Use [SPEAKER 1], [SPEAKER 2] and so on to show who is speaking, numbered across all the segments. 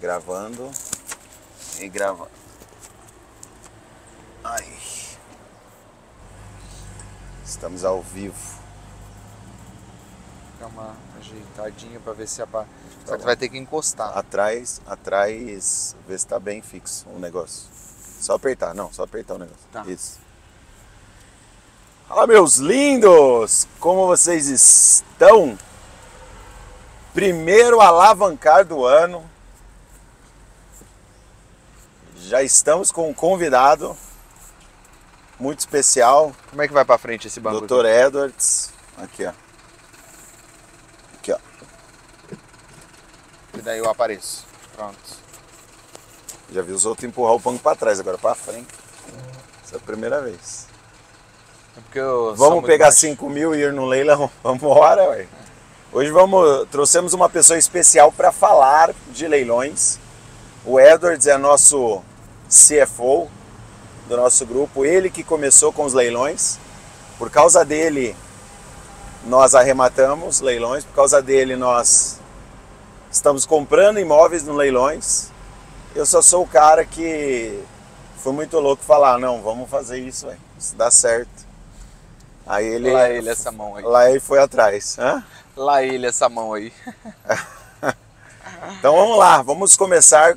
[SPEAKER 1] Gravando e gravando. Ai. Estamos ao vivo.
[SPEAKER 2] Dá uma ajeitadinha pra ver se apa... Só que você vai ter que encostar.
[SPEAKER 1] Atrás, vê se tá bem fixo o negócio. Só apertar, não, só apertar o negócio.
[SPEAKER 2] Tá.
[SPEAKER 1] Isso. Fala, meus lindos! Como vocês estão? Primeiro alavancar do ano. Já estamos com um convidado muito especial.
[SPEAKER 2] Como é que vai pra frente esse banco?
[SPEAKER 1] Dr. Edwards. Aqui, ó. Aqui, ó.
[SPEAKER 2] E daí eu apareço. Pronto.
[SPEAKER 1] Já vi os outros empurrar o banco para trás, agora para frente. Essa é a primeira vez.
[SPEAKER 2] É porque eu
[SPEAKER 1] vamos pegar 5 mil e ir no leilão? Vamos embora, ué. Hoje trouxemos uma pessoa especial para falar de leilões. O Edwards é nosso CFO do nosso grupo. Ele que começou com os leilões. Por causa dele, nós arrematamos leilões. Por causa dele, nós estamos comprando imóveis no leilões. Eu só sou o cara que foi muito louco falar, não, vamos fazer isso, véio. Isso dá certo. Aí ele...
[SPEAKER 2] Lá ele, essa mão aí.
[SPEAKER 1] Lá ele foi atrás. Hã?
[SPEAKER 2] Lá ele, essa mão aí.
[SPEAKER 1] Então vamos lá, vamos começar.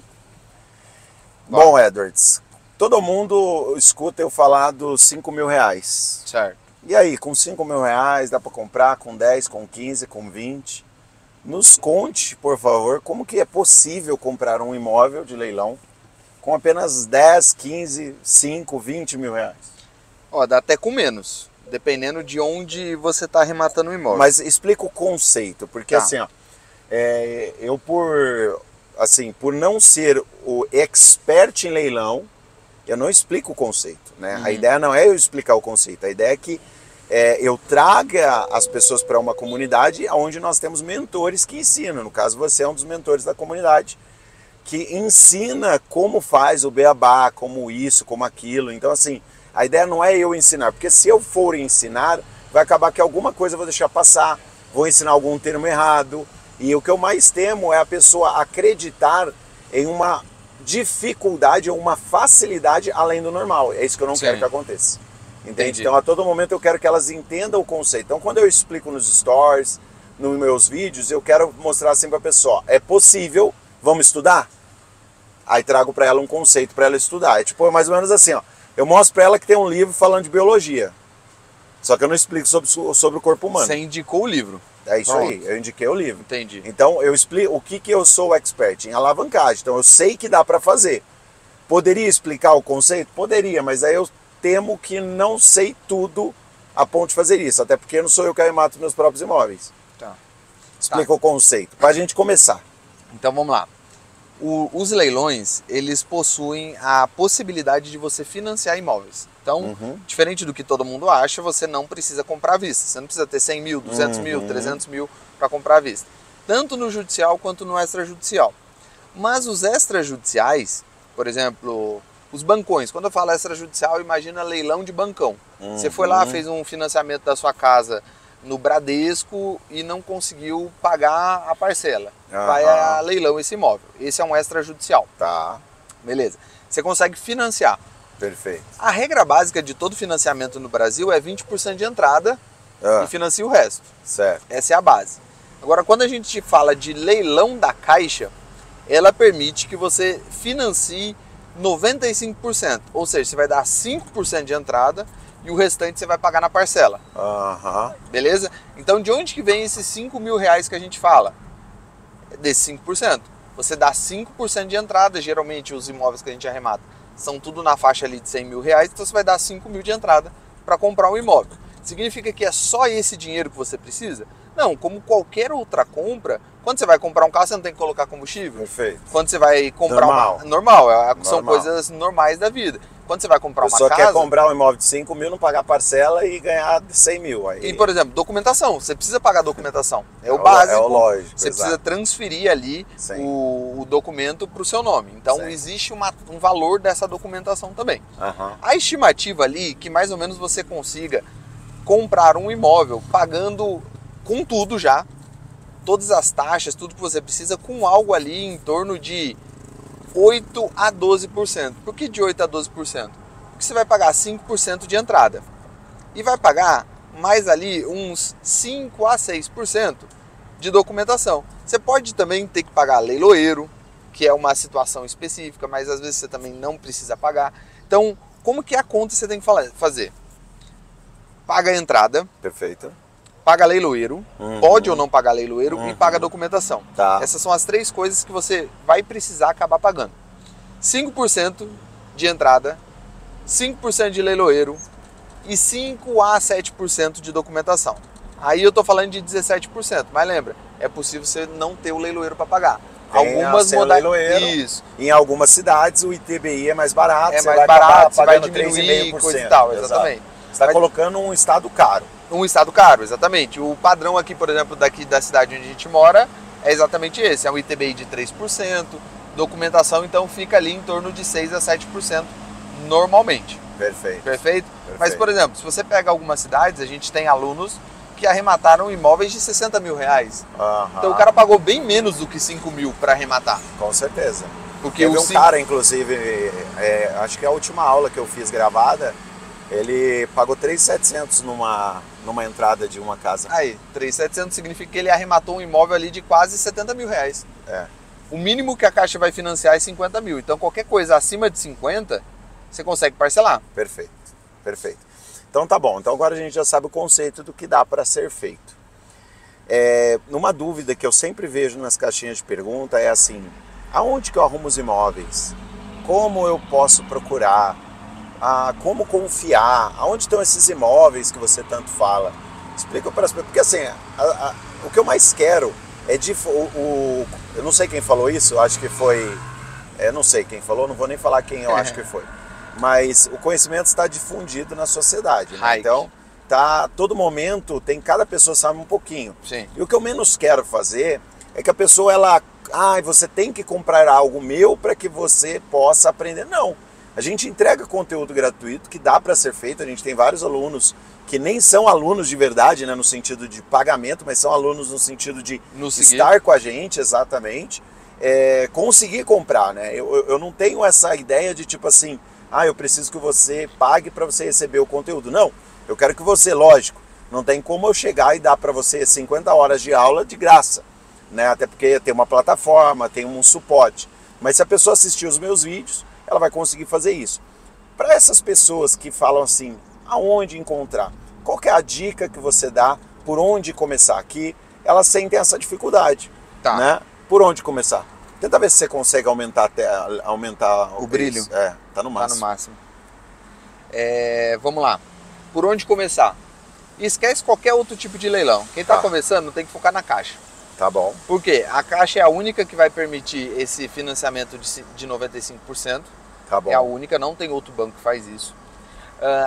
[SPEAKER 1] Bom, Edwards, todo mundo escuta eu falar dos 5 mil reais.
[SPEAKER 2] Certo.
[SPEAKER 1] E aí, com 5 mil reais dá para comprar com 10, com 15, com 20? Nos conte, por favor, como que é possível comprar um imóvel de leilão com apenas 10, 15, 5, 20 mil reais?
[SPEAKER 2] Ó, dá até com menos, dependendo de onde você está arrematando o imóvel.
[SPEAKER 1] Mas explica o conceito, porque
[SPEAKER 2] Tá.
[SPEAKER 1] assim, ó, eu por não ser o expert em leilão, eu não explico o conceito, né? A ideia não é eu explicar o conceito, a ideia é que eu traga as pessoas para uma comunidade onde nós temos mentores que ensinam. No caso, você é um dos mentores da comunidade que ensina como faz o beabá, como isso, como aquilo. Então, assim, a ideia não é eu ensinar, porque se eu for ensinar, vai acabar que alguma coisa eu vou deixar passar, vou ensinar algum termo errado. E o que eu mais temo é a pessoa acreditar em uma dificuldade ou uma facilidade além do normal. É isso que eu não quero que aconteça. Entende?
[SPEAKER 2] Entendi.
[SPEAKER 1] Então, a todo momento eu quero que elas entendam o conceito. Então, quando eu explico nos stories, nos meus vídeos, eu quero mostrar assim para a pessoa, é possível, vamos estudar? Aí trago para ela um conceito para ela estudar. É tipo, mais ou menos assim, ó. Eu mostro para ela que tem um livro falando de biologia. Só que eu não explico sobre o corpo humano.
[SPEAKER 2] Você indicou o livro.
[SPEAKER 1] É isso
[SPEAKER 2] Pronto.
[SPEAKER 1] aí, eu indiquei o livro.
[SPEAKER 2] Entendi.
[SPEAKER 1] Então, eu explico o que eu sou expert em alavancagem. Então, eu sei que dá para fazer. Poderia explicar o conceito? Poderia, mas aí eu temo que não sei tudo a ponto de fazer isso. Até porque não sou eu que arremato meus próprios imóveis.
[SPEAKER 2] Tá.
[SPEAKER 1] Explica o conceito, para a gente começar.
[SPEAKER 2] Então vamos lá. Os leilões, eles possuem a possibilidade de você financiar imóveis. Então, diferente do que todo mundo acha, você não precisa comprar à vista. Você não precisa ter 100 mil, 200 mil, 300 mil para comprar à vista. Tanto no judicial quanto no extrajudicial. Mas os extrajudiciais, por exemplo, os bancões. Quando eu falo extrajudicial, imagina leilão de bancão. Você foi lá, fez um financiamento da sua casa no Bradesco e não conseguiu pagar a parcela. Vai a leilão esse imóvel. Esse é um extrajudicial.
[SPEAKER 1] Tá.
[SPEAKER 2] Beleza. Você consegue financiar.
[SPEAKER 1] Perfeito.
[SPEAKER 2] A regra básica de todo financiamento no Brasil é 20% de entrada e financia o resto.
[SPEAKER 1] Certo.
[SPEAKER 2] Essa é a base. Agora, quando a gente fala de leilão da Caixa, ela permite que você financie 95%. Ou seja, você vai dar 5% de entrada e o restante você vai pagar na parcela. Beleza? Então, de onde que vem esses 5 mil reais que a gente fala? Desses 5%. Você dá 5% de entrada, geralmente os imóveis que a gente arremata são tudo na faixa ali de 100 mil reais, então você vai dar 5 mil de entrada para comprar um imóvel. Significa que é só esse dinheiro que você precisa? Não, como qualquer outra compra, quando você vai comprar um carro, você não tem que colocar combustível.
[SPEAKER 1] Perfeito.
[SPEAKER 2] Quando você vai comprar
[SPEAKER 1] Normal.
[SPEAKER 2] São coisas normais da vida. Quando você vai comprar uma
[SPEAKER 1] casa...
[SPEAKER 2] casa...
[SPEAKER 1] quer comprar um imóvel de 5 mil, não pagar parcela e ganhar 100 mil. Aí...
[SPEAKER 2] E, por exemplo, documentação. Você precisa pagar documentação. É o básico.
[SPEAKER 1] É o lógico.
[SPEAKER 2] Você precisa transferir ali o documento para o seu nome. Então, existe um valor dessa documentação também. A estimativa ali, que mais ou menos você consiga comprar um imóvel pagando com tudo já, todas as taxas, tudo que você precisa, com algo ali em torno de 8 a 12%. Por que de 8 a 12%? Porque você vai pagar 5% de entrada e vai pagar mais ali uns 5 a 6% de documentação. Você pode também ter que pagar leiloeiro, que é uma situação específica, mas às vezes você também não precisa pagar. Então, como que é a conta você tem que fazer? Paga a entrada.
[SPEAKER 1] Perfeito.
[SPEAKER 2] Paga leiloeiro, pode ou não pagar leiloeiro e paga documentação.
[SPEAKER 1] Tá.
[SPEAKER 2] Essas são as 3 coisas que você vai precisar acabar pagando. 5% de entrada, 5% de leiloeiro e 5 a 7% de documentação. Aí eu tô falando de 17%, mas lembra, é possível você não ter o leiloeiro para pagar. Algumas
[SPEAKER 1] modalidades.
[SPEAKER 2] Isso.
[SPEAKER 1] Em algumas cidades o ITBI é mais barato,
[SPEAKER 2] É
[SPEAKER 1] você
[SPEAKER 2] mais
[SPEAKER 1] vai
[SPEAKER 2] barato, você vai
[SPEAKER 1] pagando
[SPEAKER 2] diminuir
[SPEAKER 1] 3,5%.
[SPEAKER 2] coisa e tal, exatamente.
[SPEAKER 1] Você está colocando um estado caro.
[SPEAKER 2] Um estado caro, exatamente. O padrão aqui, por exemplo, daqui da cidade onde a gente mora, é exatamente esse. É um ITBI de 3%, documentação então fica ali em torno de 6 a 7% normalmente.
[SPEAKER 1] Perfeito.
[SPEAKER 2] Perfeito? Mas, por exemplo, se você pega algumas cidades, a gente tem alunos que arremataram imóveis de 60 mil reais. Então o cara pagou bem menos do que 5 mil para arrematar.
[SPEAKER 1] Com certeza.
[SPEAKER 2] Porque
[SPEAKER 1] teve um cara, inclusive, acho que a última aula que eu fiz gravada, ele pagou 3.700 numa entrada de uma casa.
[SPEAKER 2] Aí, 3.700 significa que ele arrematou um imóvel ali de quase 70 mil reais.
[SPEAKER 1] É.
[SPEAKER 2] O mínimo que a Caixa vai financiar é 50 mil. Então qualquer coisa acima de 50, você consegue parcelar.
[SPEAKER 1] Perfeito, perfeito. Então tá bom, então agora a gente já sabe o conceito do que dá para ser feito. Numa dúvida que eu sempre vejo nas caixinhas de pergunta é assim, aonde que eu arrumo os imóveis? Como eu posso procurar? Como confiar? Aonde estão esses imóveis que você tanto fala? Explica para as pessoas, porque assim, o que eu mais quero é eu não sei quem falou isso, acho que foi, não sei quem falou, não vou nem falar quem eu acho que foi. Mas o conhecimento está difundido na sociedade, né? Então, todo momento, cada pessoa sabe um pouquinho.
[SPEAKER 2] Sim.
[SPEAKER 1] E o que eu menos quero fazer é que a pessoa, você tem que comprar algo meu para que você possa aprender. Não, a gente entrega conteúdo gratuito que dá para ser feito, a gente tem vários alunos que nem são alunos de verdade, né, no sentido de pagamento, mas são alunos no sentido de estar com a gente, exatamente, conseguir comprar, né? Eu não tenho essa ideia de tipo assim, eu preciso que você pague para você receber o conteúdo. Não, eu quero que você, lógico, não tem como eu chegar e dar para você 50 horas de aula de graça, né? Até porque tem uma plataforma, tem um suporte. Mas se a pessoa assistir os meus vídeos, ela vai conseguir fazer isso. Para essas pessoas que falam assim, aonde encontrar? Qual que é a dica que você dá? Por onde começar? Que elas sentem essa dificuldade, né? Por onde começar? Tenta ver se você consegue aumentar o
[SPEAKER 2] brilho.
[SPEAKER 1] Tá no máximo.
[SPEAKER 2] Tá no máximo. Vamos lá. Por onde começar? Esquece qualquer outro tipo de leilão. Quem está começando tem que focar na Caixa.
[SPEAKER 1] Tá bom.
[SPEAKER 2] Por quê? A Caixa é a única que vai permitir esse financiamento de 95%.
[SPEAKER 1] Tá bom.
[SPEAKER 2] É a única, não tem outro banco que faz isso.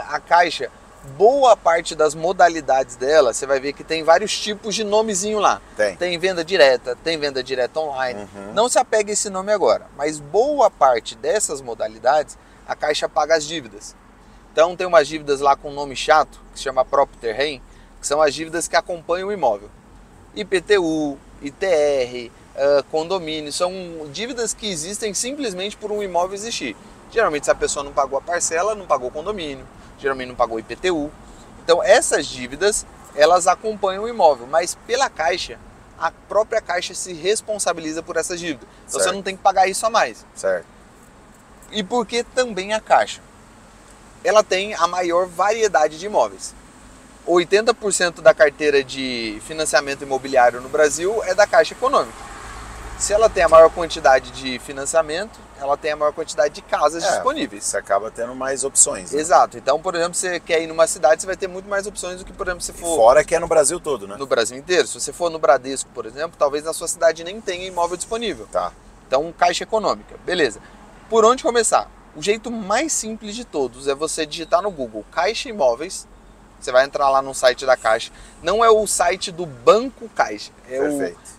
[SPEAKER 2] A Caixa, boa parte das modalidades dela, você vai ver que tem vários tipos de nomezinho lá. Tem venda direta, tem venda direta online. Não se apegue a esse nome agora, mas boa parte dessas modalidades, a Caixa paga as dívidas. Então tem umas dívidas lá com nome chato, que se chama Propterrem, que são as dívidas que acompanham o imóvel. IPTU, ITR, condomínio, são dívidas que existem simplesmente por um imóvel existir. Geralmente se a pessoa não pagou a parcela, não pagou o condomínio, geralmente não pagou o IPTU. Então essas dívidas, elas acompanham o imóvel, mas pela Caixa, a própria Caixa se responsabiliza por essas dívidas. Então você não tem que pagar isso a mais.
[SPEAKER 1] Certo.
[SPEAKER 2] E por que também a Caixa? Ela tem a maior variedade de imóveis. 80% da carteira de financiamento imobiliário no Brasil é da Caixa Econômica. Se ela tem a maior quantidade de financiamento, ela tem a maior quantidade de casas disponíveis.
[SPEAKER 1] Você acaba tendo mais opções. Né?
[SPEAKER 2] Exato. Então, por exemplo, você quer ir numa cidade, você vai ter muito mais opções do que, por exemplo, se for...
[SPEAKER 1] Fora que é no Brasil todo, né?
[SPEAKER 2] No Brasil inteiro. Se você for no Bradesco, por exemplo, talvez na sua cidade nem tenha imóvel disponível.
[SPEAKER 1] Tá.
[SPEAKER 2] Então, Caixa Econômica. Beleza. Por onde começar? O jeito mais simples de todos é você digitar no Google Caixa Imóveis. Você vai entrar lá no site da Caixa. Não é o site do Banco Caixa.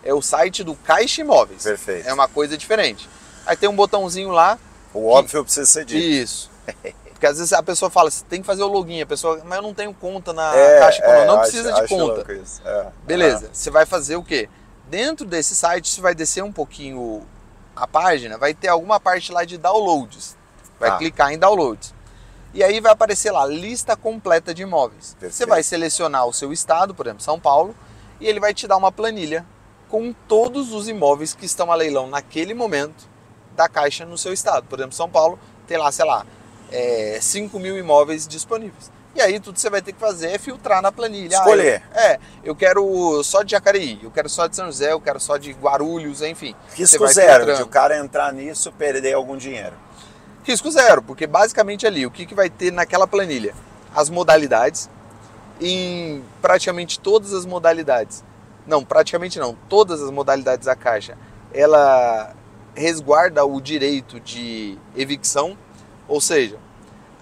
[SPEAKER 2] É o site do Caixa Imóveis.
[SPEAKER 1] Perfeito.
[SPEAKER 2] É uma coisa diferente. Aí tem um botãozinho lá.
[SPEAKER 1] O óbvio precisa ser dito.
[SPEAKER 2] Isso. Porque às vezes a pessoa fala, você tem que fazer o login. A pessoa, mas eu não tenho conta na Caixa Econômica. Não precisa de conta. Beleza. Você vai fazer o quê? Dentro desse site, você vai descer um pouquinho a página, vai ter alguma parte lá de downloads. Vai clicar em downloads. E aí vai aparecer lá, lista completa de imóveis.
[SPEAKER 1] Perfeito.
[SPEAKER 2] Você vai selecionar o seu estado, por exemplo, São Paulo, e ele vai te dar uma planilha com todos os imóveis que estão a leilão naquele momento da Caixa no seu estado. Por exemplo, São Paulo tem lá, sei lá, 5 mil imóveis disponíveis. E aí tudo que você vai ter que fazer é filtrar na planilha.
[SPEAKER 1] Escolher.
[SPEAKER 2] Eu quero só de Jacareí, eu quero só de São José, eu quero só de Guarulhos, enfim.
[SPEAKER 1] Risco zero de o cara entrar nisso e perder algum dinheiro.
[SPEAKER 2] Risco zero, porque basicamente ali, o que vai ter naquela planilha? As modalidades, em praticamente todas as modalidades. Não, praticamente não, todas as modalidades da Caixa, ela resguarda o direito de evicção, ou seja,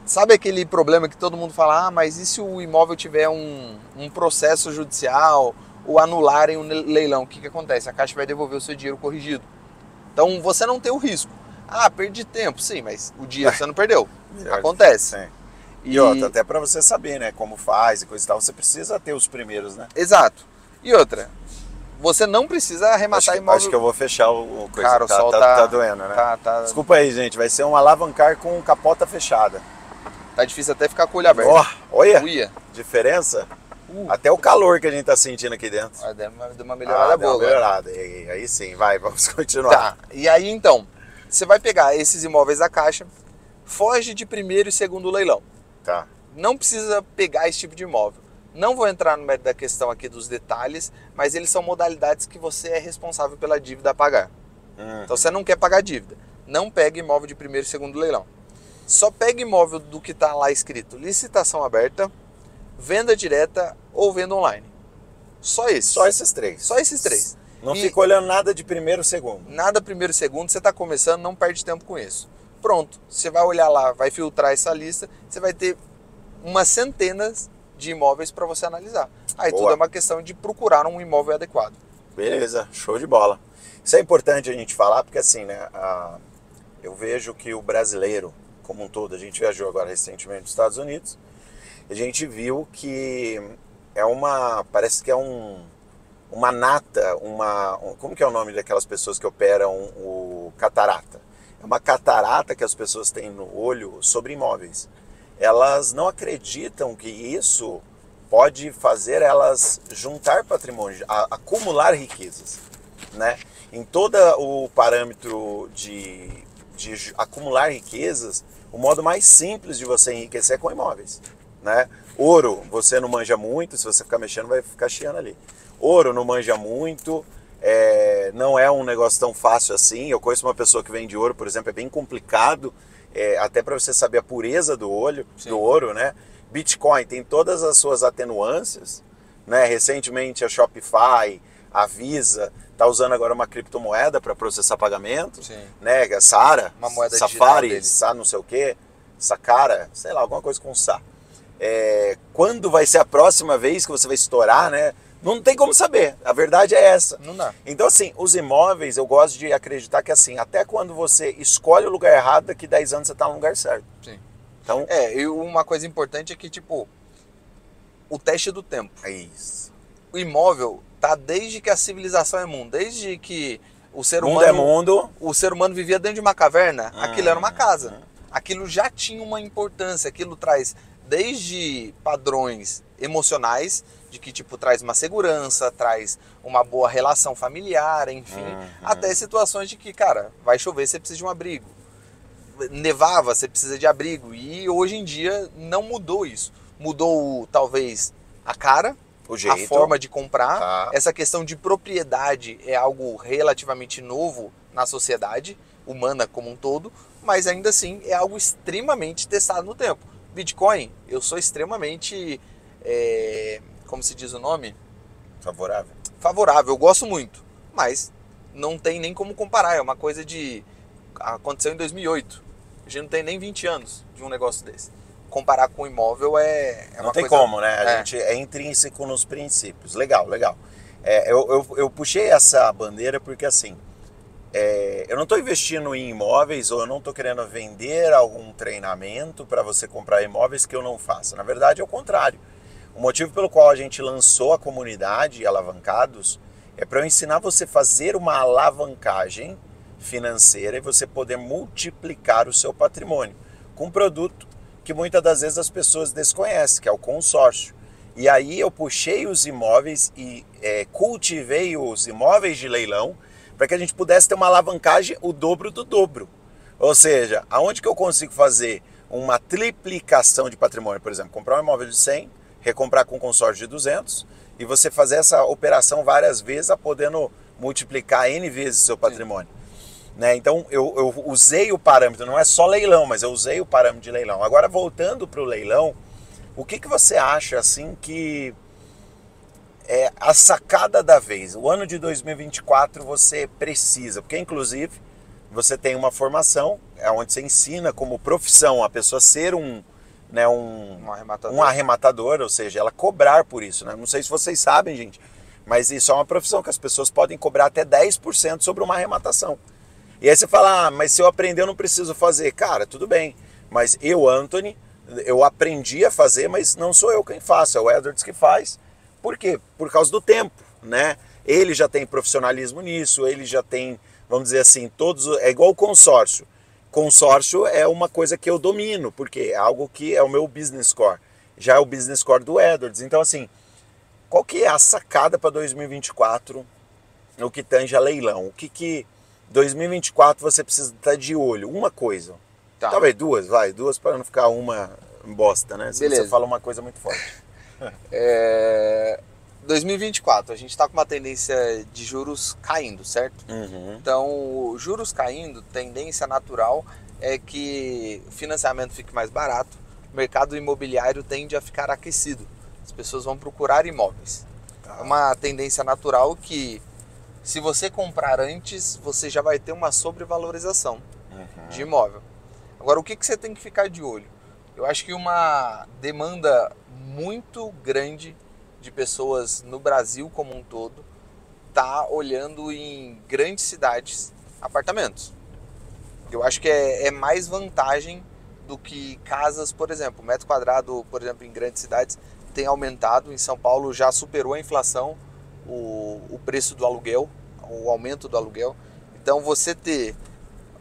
[SPEAKER 2] sabe aquele problema que todo mundo fala, mas e se o imóvel tiver um processo judicial ou anularem um leilão? O que acontece? A Caixa vai devolver o seu dinheiro corrigido. Então você não tem o risco. Perdi tempo, sim, mas o dinheiro você não perdeu. Acontece.
[SPEAKER 1] Sim. E outra, até para você saber, né, como faz e coisa e tal, você precisa ter os primeiros, né?
[SPEAKER 2] Exato. E outra, você não precisa arrematar imóvel.
[SPEAKER 1] Acho que eu vou fechar o coisa.
[SPEAKER 2] Cara, o sol
[SPEAKER 1] tá doendo, né?
[SPEAKER 2] Tá.
[SPEAKER 1] Desculpa aí, gente, vai ser um alavancar com capota fechada.
[SPEAKER 2] Tá difícil até ficar com o olho aberto.
[SPEAKER 1] Olha, diferença. Até o calor que a gente tá sentindo aqui dentro.
[SPEAKER 2] Deu uma melhorada boa.
[SPEAKER 1] Deu uma melhorada. Aí sim, vamos continuar.
[SPEAKER 2] Tá, e aí então, você vai pegar esses imóveis da Caixa, foge de primeiro e segundo leilão.
[SPEAKER 1] Tá.
[SPEAKER 2] Não precisa pegar esse tipo de imóvel. Não vou entrar no mérito da questão aqui dos detalhes, mas eles são modalidades que você é responsável pela dívida a pagar. Então você não quer pagar dívida. Não pega imóvel de primeiro e segundo leilão. Só pega imóvel do que está lá escrito licitação aberta, venda direta ou venda online. Só esses.
[SPEAKER 1] Só esses três.
[SPEAKER 2] Só esses três.
[SPEAKER 1] Não fica olhando nada de primeiro e segundo.
[SPEAKER 2] Nada primeiro e segundo, você está começando, não perde tempo com isso. Pronto, você vai olhar lá, vai filtrar essa lista, você vai ter umas centenas de imóveis para você analisar. Aí tudo é uma questão de procurar um imóvel adequado.
[SPEAKER 1] Beleza, show de bola. Isso é importante a gente falar, porque assim, né, eu vejo que o brasileiro, como um todo, a gente viajou agora recentemente nos Estados Unidos, a gente viu que parece que é uma nata, como que é o nome daquelas pessoas que operam o catarata? É uma catarata que as pessoas têm no olho sobre imóveis. Elas não acreditam que isso pode fazer elas juntar patrimônio, acumular riquezas, né? Em todo o parâmetro de acumular riquezas, o modo mais simples de você enriquecer é com imóveis, né? Ouro, você não manja muito, se você ficar mexendo vai ficar chiando ali. Ouro não manja muito, não é um negócio tão fácil assim. Eu conheço uma pessoa que vende ouro, por exemplo, é bem complicado, até para você saber a pureza do ouro, né? Bitcoin tem todas as suas atenuâncias, né? Recentemente a Shopify, a Visa, está usando agora uma criptomoeda para processar pagamento, né? A Sara,
[SPEAKER 2] uma moeda
[SPEAKER 1] Safari, não sei o que, Sacara, sei lá, alguma coisa com Sa. Quando vai ser a próxima vez que você vai estourar, né? Não tem como saber, a verdade é essa.
[SPEAKER 2] Não dá.
[SPEAKER 1] Então assim, os imóveis, eu gosto de acreditar que assim, até quando você escolhe o lugar errado, daqui 10 anos você está no lugar certo.
[SPEAKER 2] Sim.
[SPEAKER 1] Então,
[SPEAKER 2] e uma coisa importante é que, tipo, o teste do tempo.
[SPEAKER 1] É isso.
[SPEAKER 2] O imóvel tá desde que a civilização é mundo, desde que o ser
[SPEAKER 1] o
[SPEAKER 2] ser humano vivia dentro de uma caverna, aquilo era uma casa. Aquilo já tinha uma importância, aquilo traz desde padrões emocionais, de que tipo traz uma segurança, traz uma boa relação familiar, enfim, até situações de que, cara, vai chover, você precisa de um abrigo. Nevava, você precisa de abrigo. E hoje em dia não mudou isso. Mudou talvez a cara,
[SPEAKER 1] o jeito,
[SPEAKER 2] a forma de comprar. Essa questão de propriedade é algo relativamente novo na sociedade humana como um todo, mas ainda assim é algo extremamente testado no tempo. Bitcoin, eu sou extremamente, como se diz o nome?
[SPEAKER 1] Favorável.
[SPEAKER 2] Favorável, eu gosto muito, mas não tem nem como comparar. É uma coisa aconteceu em 2008. A gente não tem nem 20 anos de um negócio desse. Comparar com o imóvel é uma coisa...
[SPEAKER 1] Não tem como, né? A gente é intrínseco nos princípios. Legal. Eu puxei essa bandeira porque, assim, eu não estou investindo em imóveis ou eu não estou querendo vender algum treinamento para você comprar imóveis que eu não faça. Na verdade, é o contrário. O motivo pelo qual a gente lançou a comunidade Alavancados é para eu ensinar você a fazer uma alavancagem financeira e você poder multiplicar o seu patrimônio com um produto que muitas das vezes as pessoas desconhecem, que é o consórcio. E aí eu puxei os imóveis e cultivei os imóveis de leilão para que a gente pudesse ter uma alavancagem o dobro do dobro. Ou seja, aonde que eu consigo fazer uma triplicação de patrimônio, por exemplo, comprar um imóvel de 100, recomprar com um consórcio de 200 e você fazer essa operação várias vezes, podendo multiplicar N vezes o seu patrimônio. Né? Então eu usei o parâmetro, não é só leilão, mas eu usei o parâmetro de leilão. Agora voltando para o leilão, o que você acha assim que é a sacada da vez? O ano de 2024 você precisa, porque inclusive você tem uma formação onde você ensina como profissão a pessoa ser um arrematador, ou seja, ela cobrar por isso. Né? Não sei se vocês sabem, gente, mas isso é uma profissão que as pessoas podem cobrar até 10% sobre uma arrematação. E aí você fala, mas se eu aprender eu não preciso fazer. Cara, tudo bem, mas eu, Anthony, eu aprendi a fazer, mas não sou eu quem faço, é o Edwards que faz. Por quê? Por causa do tempo, né? Ele já tem profissionalismo nisso, ele já tem, vamos dizer assim, é igual o consórcio. Consórcio é uma coisa que eu domino, porque é algo que é o meu business core. Já é o business core do Edwards. Então, assim, qual que é a sacada para 2024 no que tange a leilão? O que 2024 você precisa estar de olho? Uma coisa. Tá. Talvez duas para não ficar uma bosta, né? Se você fala uma coisa muito forte.
[SPEAKER 2] 2024, a gente está com uma tendência de juros caindo, certo?
[SPEAKER 1] Uhum.
[SPEAKER 2] Então, juros caindo, tendência natural é que o financiamento fique mais barato, o mercado imobiliário tende a ficar aquecido, as pessoas vão procurar imóveis. Tá. É uma tendência natural que, se você comprar antes, você já vai ter uma sobrevalorização de imóvel. Agora, o que você tem que ficar de olho? Eu acho que uma demanda muito grande de pessoas no Brasil como um todo está olhando em grandes cidades apartamentos. Eu acho que é mais vantagem do que casas, por exemplo. O metro quadrado, por exemplo, em grandes cidades tem aumentado. Em São Paulo já superou a inflação, o preço do aluguel, o aumento do aluguel. Então você ter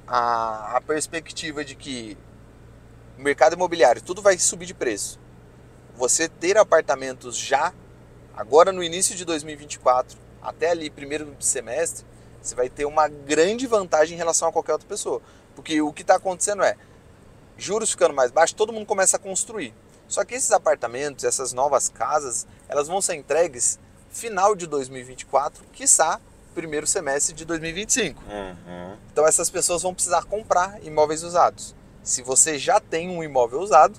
[SPEAKER 2] a perspectiva de que o mercado imobiliário tudo vai subir de preço, você ter apartamentos já agora no início de 2024 até ali primeiro semestre, você vai ter uma grande vantagem em relação a qualquer outra pessoa, porque o que está acontecendo é juros ficando mais baixos, todo mundo começa a construir, só que esses apartamentos, essas novas casas, elas vão ser entregues final de 2024, quiçá primeiro semestre de 2025. Então essas pessoas vão precisar comprar imóveis usados. Se você já tem um imóvel usado,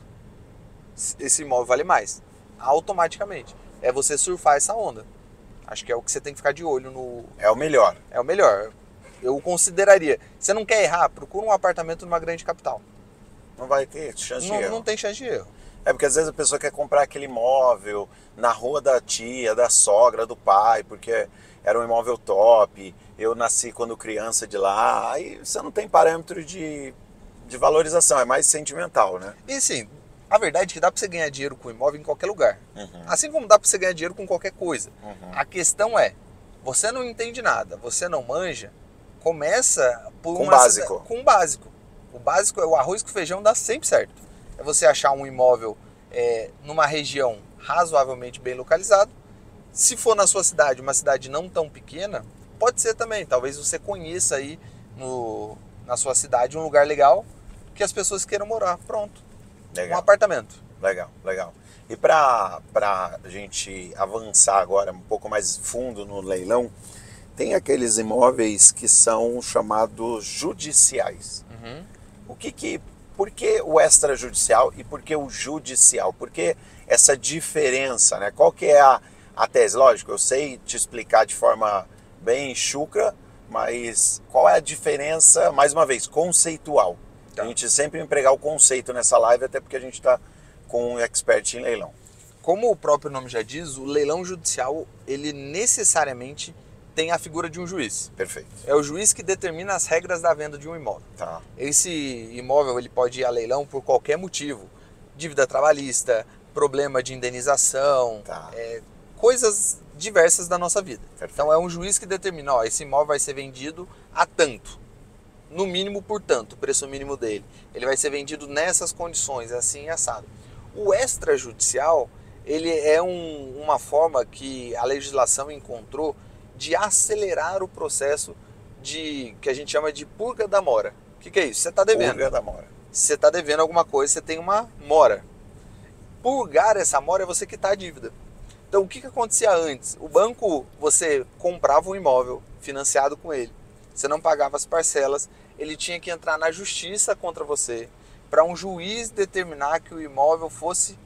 [SPEAKER 2] esse imóvel vale mais, automaticamente. É você surfar essa onda. Acho que é o que você tem que ficar de olho no...
[SPEAKER 1] É o melhor.
[SPEAKER 2] É o melhor. Eu consideraria. Você não quer errar, procura um apartamento numa grande capital.
[SPEAKER 1] Não vai ter chance de erro.
[SPEAKER 2] Não tem chance de erro.
[SPEAKER 1] É porque às vezes a pessoa quer comprar aquele imóvel na rua da tia, da sogra, do pai, porque era um imóvel top, eu nasci quando criança de lá, aí você não tem parâmetro de valorização, é mais sentimental, né?
[SPEAKER 2] E sim, a verdade é que dá para você ganhar dinheiro com imóvel em qualquer lugar. Assim como dá para você ganhar dinheiro com qualquer coisa. A questão é, você não entende nada, você não manja, começa por
[SPEAKER 1] com básico.
[SPEAKER 2] Com o básico. O básico é o arroz com feijão, dá sempre certo. É você achar um imóvel numa região razoavelmente bem localizado. Se for na sua cidade, uma cidade não tão pequena, pode ser também. Talvez você conheça aí na sua cidade um lugar legal que as pessoas queiram morar. Pronto.
[SPEAKER 1] Legal.
[SPEAKER 2] Um apartamento.
[SPEAKER 1] Legal, legal. E para a gente avançar agora um pouco mais fundo no leilão, tem aqueles imóveis que são chamados judiciais. Por que o extrajudicial e por que o judicial? Por que essa diferença, né? Qual que é a tese? Lógico, eu sei te explicar de forma bem chucra, mas qual é a diferença, mais uma vez, conceitual? Tá. A gente sempre empregar o conceito nessa live, até porque a gente está com um expert em leilão.
[SPEAKER 2] Como o próprio nome já diz, o leilão judicial, ele necessariamente tem a figura de um juiz.
[SPEAKER 1] Perfeito.
[SPEAKER 2] É o juiz que determina as regras da venda de um imóvel.
[SPEAKER 1] Tá.
[SPEAKER 2] Esse imóvel ele pode ir a leilão por qualquer motivo. Dívida trabalhista, problema de indenização,
[SPEAKER 1] tá.
[SPEAKER 2] Coisas diversas da nossa vida.
[SPEAKER 1] Perfeito.
[SPEAKER 2] Então é um juiz que determina, esse imóvel vai ser vendido a tanto. no mínimo por tanto, o preço mínimo dele. Ele vai ser vendido nessas condições, assim e assado. O extrajudicial, ele é uma forma que a legislação encontrou de acelerar o processo que a gente chama de purga da mora. O que é isso? Você está devendo.
[SPEAKER 1] Purga da mora.
[SPEAKER 2] Você está devendo alguma coisa, você tem uma mora. Purgar essa mora é você quitar a dívida. Então, o que acontecia antes? O banco, você comprava um imóvel financiado com ele, você não pagava as parcelas, ele tinha que entrar na justiça contra você para um juiz determinar que o imóvel fosse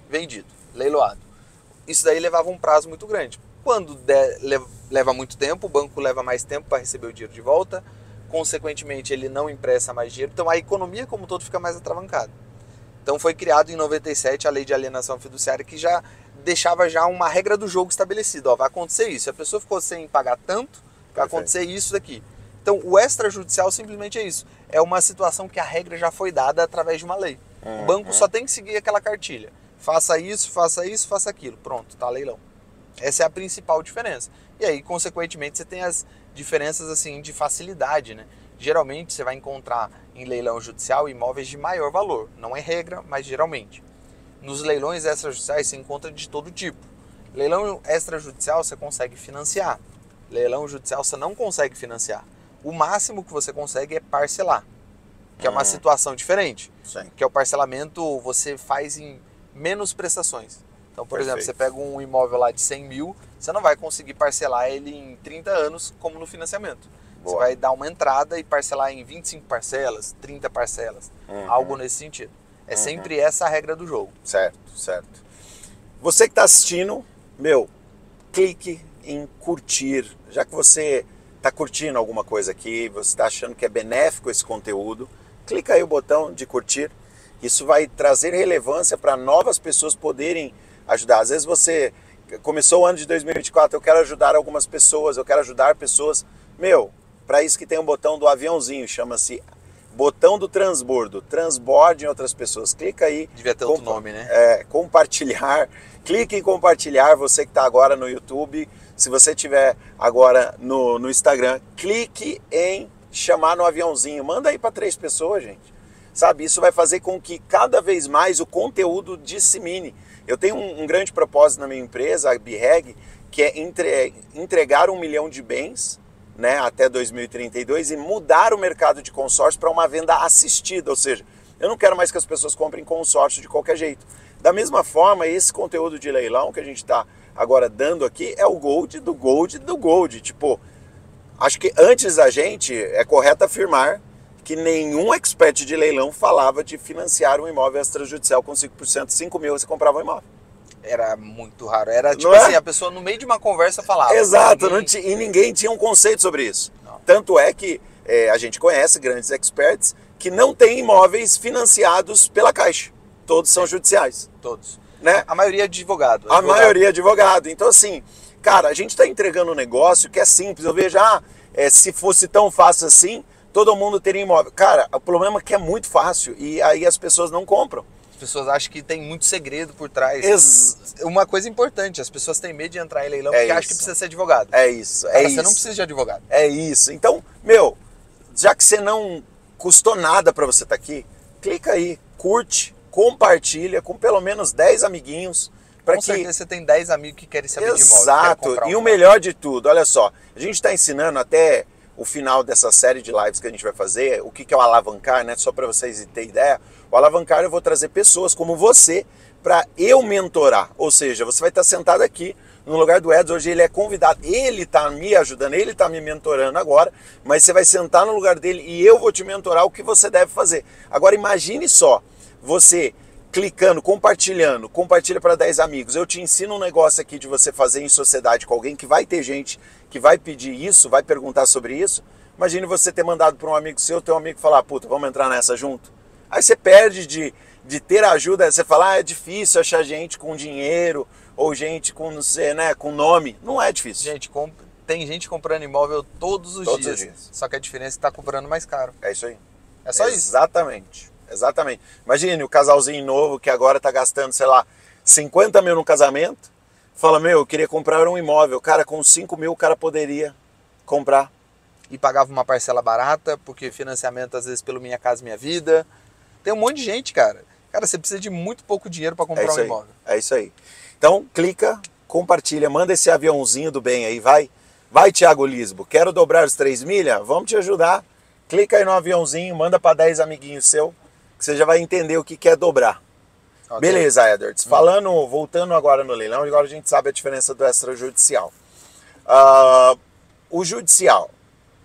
[SPEAKER 2] vendido, leiloado. Isso daí levava um prazo muito grande. Quando leva muito tempo, o banco leva mais tempo para receber o dinheiro de volta, consequentemente ele não empresta mais dinheiro, então a economia como um todo fica mais atravancada. Então foi criado em 97 a lei de alienação fiduciária, que já deixava já uma regra do jogo estabelecida. Ó, vai acontecer isso, se a pessoa ficou sem pagar tanto, vai acontecer isso daqui. Então o extrajudicial simplesmente é isso, é uma situação que a regra já foi dada através de uma lei. O banco só tem que seguir aquela cartilha. Faça isso, faça aquilo. Pronto, tá leilão. Essa é a principal diferença. E aí, consequentemente, você tem as diferenças assim de facilidade, né? Geralmente você vai encontrar em leilão judicial imóveis de maior valor. Não é regra, mas geralmente. Nos leilões extrajudiciais você encontra de todo tipo. Leilão extrajudicial você consegue financiar. Leilão judicial você não consegue financiar. O máximo que você consegue é parcelar, que é uma situação diferente.
[SPEAKER 1] Sim.
[SPEAKER 2] Que é o parcelamento, você faz em menos prestações. Então, por exemplo, você pega um imóvel lá de 100 mil, você não vai conseguir parcelar ele em 30 anos como no financiamento. Boa. Você vai dar uma entrada e parcelar em 25 parcelas, 30 parcelas, algo nesse sentido. É sempre essa a regra do jogo.
[SPEAKER 1] Certo, certo. Você que está assistindo, clique em curtir. Já que você está curtindo alguma coisa aqui, você está achando que é benéfico esse conteúdo, clica aí o botão de curtir. Isso vai trazer relevância para novas pessoas poderem ajudar. Às vezes você começou o ano de 2024, eu quero ajudar algumas pessoas, eu quero ajudar pessoas. Para isso que tem um botão do aviãozinho, chama-se botão do transbordo. Transborde em outras pessoas. Clica aí.
[SPEAKER 2] Devia ter outro nome, né?
[SPEAKER 1] Compartilhar. Clique em compartilhar, você que está agora no YouTube. Se você estiver agora no Instagram, clique em chamar no aviãozinho. Manda aí para 3 pessoas, gente. Sabe, isso vai fazer com que cada vez mais o conteúdo dissemine. Eu tenho um grande propósito na minha empresa, a BREG, que é entregar 1 milhão de bens, né, até 2032 e mudar o mercado de consórcio para uma venda assistida. Ou seja, eu não quero mais que as pessoas comprem consórcio de qualquer jeito. Da mesma forma, esse conteúdo de leilão que a gente está agora dando aqui é o gold do gold do gold. Tipo, acho que antes da gente, é correto afirmar que nenhum expert de leilão falava de financiar um imóvel extrajudicial com 5%, 5 mil você comprava um imóvel.
[SPEAKER 2] Era muito raro. Era tipo assim, a pessoa no meio de uma conversa falava.
[SPEAKER 1] Exato, e ninguém tinha um conceito sobre isso. Não. Tanto é que a gente conhece grandes experts que não têm imóveis financiados pela Caixa. Todos são judiciais.
[SPEAKER 2] Todos.
[SPEAKER 1] Né?
[SPEAKER 2] A maioria é advogado.
[SPEAKER 1] A maioria é advogado. Então assim, cara, a gente está entregando um negócio que é simples. Eu vejo, se fosse tão fácil assim, todo mundo teria imóvel. Cara, o problema é que é muito fácil e aí as pessoas não compram.
[SPEAKER 2] As pessoas acham que tem muito segredo por trás. Uma coisa importante, as pessoas têm medo de entrar em leilão porque acham que precisa ser advogado.
[SPEAKER 1] É isso,
[SPEAKER 2] Cara, você não precisa de advogado.
[SPEAKER 1] É isso. Então, já que você não custou nada para você estar aqui, clica aí, curte, compartilha com pelo menos 10 amiguinhos.
[SPEAKER 2] Com certeza você tem 10 amigos que querem saber de imóvel.
[SPEAKER 1] Exato, e o melhor de tudo, olha só, a gente está ensinando até o final dessa série de lives que a gente vai fazer, o que é o alavancar, né? Só para vocês terem ideia. O alavancar eu vou trazer pessoas como você para eu mentorar. Ou seja, você vai estar sentado aqui no lugar do Edson. Hoje ele é convidado, ele está me ajudando, ele está me mentorando agora, mas você vai sentar no lugar dele e eu vou te mentorar o que você deve fazer. Agora imagine só, você clicando, compartilha para 10 amigos. Eu te ensino um negócio aqui de você fazer em sociedade com alguém que vai ter gente que vai pedir isso, vai perguntar sobre isso. Imagine você ter mandado para um amigo seu, teu amigo falar, puta, vamos entrar nessa junto? Aí você perde de ter ajuda, você fala, é difícil achar gente com dinheiro, ou gente com, não sei, né, com nome. Não é difícil.
[SPEAKER 2] Gente, tem gente comprando imóvel todos os dias. Só que a diferença é que está comprando mais caro.
[SPEAKER 1] É isso aí.
[SPEAKER 2] É só isso.
[SPEAKER 1] Exatamente. Imagine o casalzinho novo que agora está gastando, sei lá, 50 mil no casamento. Fala, eu queria comprar um imóvel. Cara, com 5 mil o cara poderia comprar.
[SPEAKER 2] e pagava uma parcela barata, porque financiamento às vezes pelo Minha Casa Minha Vida. Tem um monte de gente, cara. Cara, você precisa de muito pouco dinheiro para comprar um imóvel.
[SPEAKER 1] É isso aí. Então, clica, compartilha, manda esse aviãozinho do bem aí, vai. Vai, Thiago Lisbo, quero dobrar os 3 milhas? Vamos te ajudar. Clica aí no aviãozinho, manda para 10 amiguinhos seu, que você já vai entender o que é dobrar. Okay. Beleza, Edwards. Voltando agora no leilão, agora a gente sabe a diferença do extrajudicial. O judicial,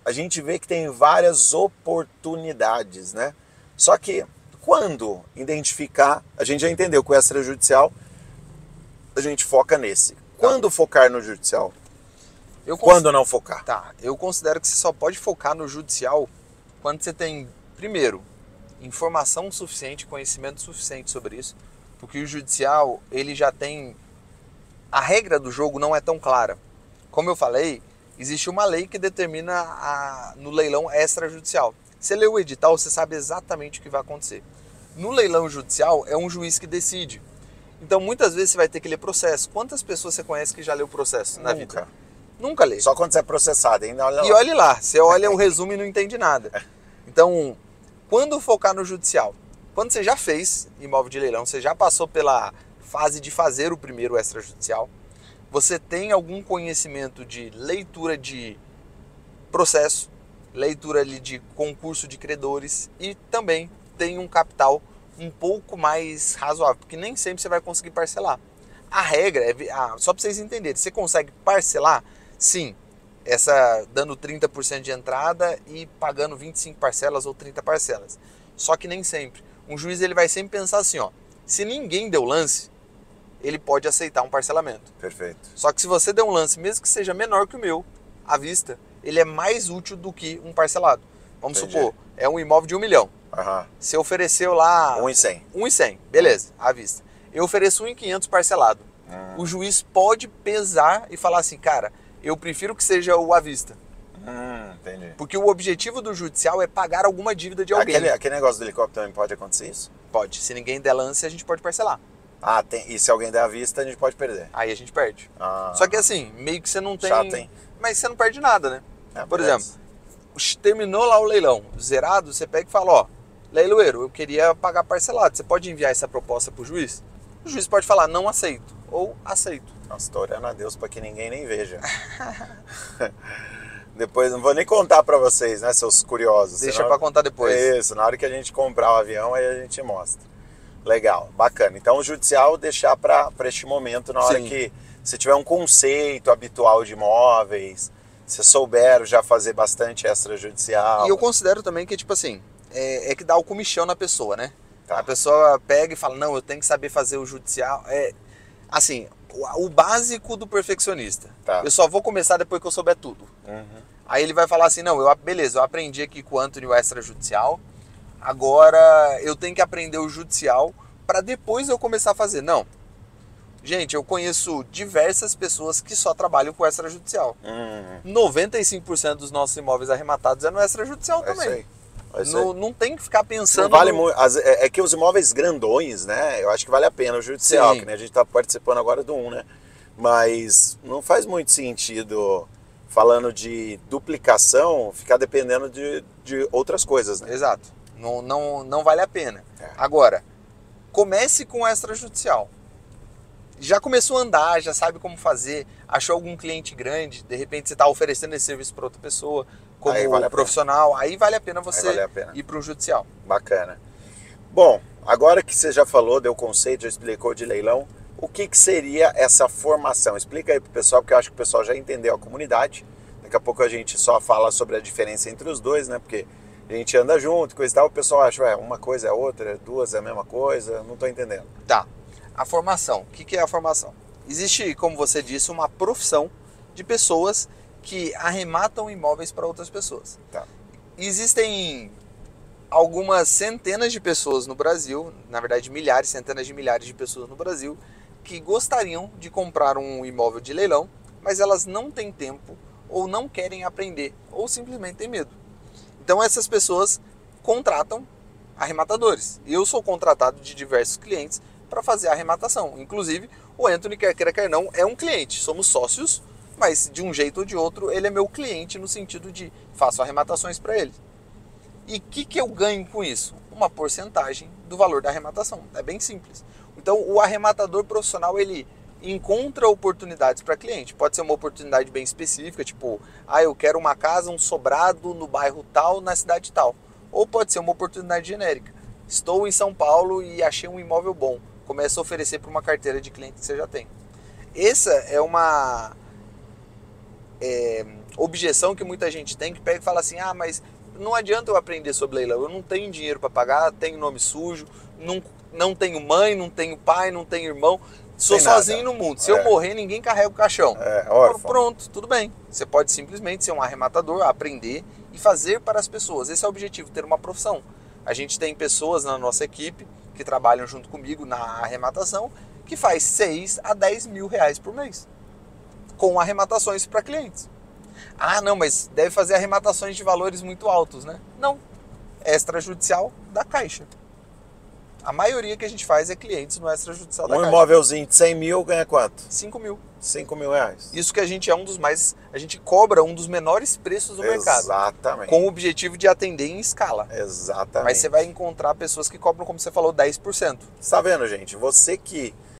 [SPEAKER 1] a gente vê que tem várias oportunidades, né? Só que quando identificar, a gente já entendeu que o extrajudicial, a gente foca nesse. Quando focar no judicial? Quando não focar?
[SPEAKER 2] Tá, eu considero que você só pode focar no judicial quando você tem, primeiro, informação suficiente, conhecimento suficiente sobre isso, porque o judicial, ele já tem... A regra do jogo não é tão clara. Como eu falei, existe uma lei que determina no leilão extrajudicial. Você lê o edital, você sabe exatamente o que vai acontecer. No leilão judicial, é um juiz que decide. Então, muitas vezes você vai ter que ler processo. Quantas pessoas você conhece que já leu processo na vida? Nunca lê.
[SPEAKER 1] Só quando você é processado, ainda olha lá.
[SPEAKER 2] E olhe lá, você olha o resumo e não entende nada. Então, quando focar no judicial? Quando você já fez imóvel de leilão, você já passou pela fase de fazer o primeiro extrajudicial, você tem algum conhecimento de leitura de processo, leitura ali de concurso de credores e também tem um capital um pouco mais razoável, porque nem sempre você vai conseguir parcelar. A regra é, só para vocês entenderem, você consegue parcelar? Sim, dando 30% de entrada e pagando 25 parcelas ou 30 parcelas. Só que nem sempre. Um juiz ele vai sempre pensar assim, ó, se ninguém deu lance, ele pode aceitar um parcelamento.
[SPEAKER 1] Perfeito.
[SPEAKER 2] Só que se você der um lance, mesmo que seja menor que o meu, à vista, ele é mais útil do que um parcelado. Vamos supor, é um imóvel de 1 milhão.
[SPEAKER 1] Uhum.
[SPEAKER 2] Você ofereceu lá...
[SPEAKER 1] 1.100.
[SPEAKER 2] 1.100, beleza, à vista. Eu ofereço 1.500 parcelado. O juiz pode pesar e falar assim, cara, eu prefiro que seja o à vista.
[SPEAKER 1] Entendi.
[SPEAKER 2] Porque o objetivo do judicial é pagar alguma dívida de alguém.
[SPEAKER 1] Aquele negócio do helicóptero também pode acontecer isso?
[SPEAKER 2] Pode. Se ninguém der lance, a gente pode parcelar.
[SPEAKER 1] E se alguém der à vista, a gente pode perder?
[SPEAKER 2] Aí a gente perde. Só que assim, meio que você não tem...
[SPEAKER 1] Chato, hein?
[SPEAKER 2] Mas você não perde nada, né? Por exemplo, terminou lá o leilão, zerado, você pega e fala, ó, leiloeiro, eu queria pagar parcelado, você pode enviar essa proposta pro juiz? O juiz pode falar, não aceito, ou aceito.
[SPEAKER 1] Nossa, tô orando a Deus para que ninguém nem veja. Depois, não vou nem contar para vocês, né, seus curiosos.
[SPEAKER 2] Deixa para contar depois.
[SPEAKER 1] Isso, na hora que a gente comprar o avião, aí a gente mostra. Legal, bacana. Então, o judicial deixar para este momento, na hora que você tiver um conceito habitual de imóveis, se souber já fazer bastante extrajudicial.
[SPEAKER 2] E eu considero também que, tipo assim, é que dá o comichão na pessoa, né?
[SPEAKER 1] Tá.
[SPEAKER 2] A pessoa pega e fala, não, eu tenho que saber fazer o judicial. Assim, o básico do perfeccionista.
[SPEAKER 1] Tá.
[SPEAKER 2] Eu só vou começar depois que eu souber tudo. Aí ele vai falar assim, não, beleza, eu aprendi aqui com o Anthony o extrajudicial, agora eu tenho que aprender o judicial para depois eu começar a fazer. Não. Gente, eu conheço diversas pessoas que só trabalham com extrajudicial. 95% dos nossos imóveis arrematados é no extrajudicial também. Não tem que ficar pensando...
[SPEAKER 1] Não vale muito. É que os imóveis grandões, né? Eu acho que vale a pena o judicial, que né, a gente está participando agora do né? Mas não faz muito sentido, falando de duplicação, ficar dependendo de outras coisas, né?
[SPEAKER 2] Exato. Não vale a pena. Agora, comece com o extrajudicial. Já começou a andar, já sabe como fazer, achou algum cliente grande, de repente você está oferecendo esse serviço para outra pessoa, como profissional, aí vale a pena você ir para o judicial.
[SPEAKER 1] Bacana. Bom, agora que você já falou, deu conceito, já explicou de leilão, o que seria essa formação? Explica aí para o pessoal, porque eu acho que o pessoal já entendeu a comunidade. Daqui a pouco a gente só fala sobre a diferença entre os dois, né? Porque a gente anda junto, coisa e tal, o pessoal acha, uma coisa é outra, duas é a mesma coisa, não estou entendendo.
[SPEAKER 2] Tá. A formação. O que é a formação? Existe, como você disse, uma profissão de pessoas que arrematam imóveis para outras pessoas.
[SPEAKER 1] Tá.
[SPEAKER 2] Existem algumas centenas de pessoas no Brasil, na verdade milhares, centenas de milhares de pessoas no Brasil, que gostariam de comprar um imóvel de leilão, mas elas não têm tempo ou não querem aprender ou simplesmente têm medo. Então essas pessoas contratam arrematadores. Eu sou contratado de diversos clientes para fazer a arrematação. Inclusive, o Anthony, quer queira, quer não, é um cliente. Somos sócios mas de um jeito ou de outro ele é meu cliente no sentido de faço arrematações para ele. E o que eu ganho com isso? Uma porcentagem do valor da arrematação. É bem simples. Então o arrematador profissional ele encontra oportunidades para cliente. Pode ser uma oportunidade bem específica, tipo, eu quero uma casa, um sobrado no bairro tal, na cidade tal. Ou pode ser uma oportunidade genérica. Estou em São Paulo e achei um imóvel bom. Começa a oferecer para uma carteira de cliente que você já tem. Essa é uma objeção que muita gente tem, que pega e fala assim, mas não adianta eu aprender sobre leilão, eu não tenho dinheiro para pagar, tenho nome sujo, não tenho mãe, não tenho pai, não tenho irmão, sou sozinho no mundo. Se eu morrer, ninguém carrega o caixão. Pronto, tudo bem. Você pode simplesmente ser um arrematador, aprender e fazer para as pessoas. Esse é o objetivo, ter uma profissão. A gente tem pessoas na nossa equipe que trabalham junto comigo na arrematação, que faz 6 a 10 mil reais por mês, com arrematações para clientes. Não, mas deve fazer arrematações de valores muito altos, né? Não, extrajudicial da Caixa. A maioria que a gente faz é clientes no extrajudicial da Caixa.
[SPEAKER 1] Um imóvelzinho de 100 mil ganha quanto?
[SPEAKER 2] 5 mil.
[SPEAKER 1] 5 mil reais.
[SPEAKER 2] Isso que a gente é a gente cobra um dos menores preços do mercado.
[SPEAKER 1] Exatamente.
[SPEAKER 2] Com o objetivo de atender em escala.
[SPEAKER 1] Exatamente.
[SPEAKER 2] Mas você vai encontrar pessoas que cobram, como você falou, 10%.
[SPEAKER 1] Tá vendo, gente? Você que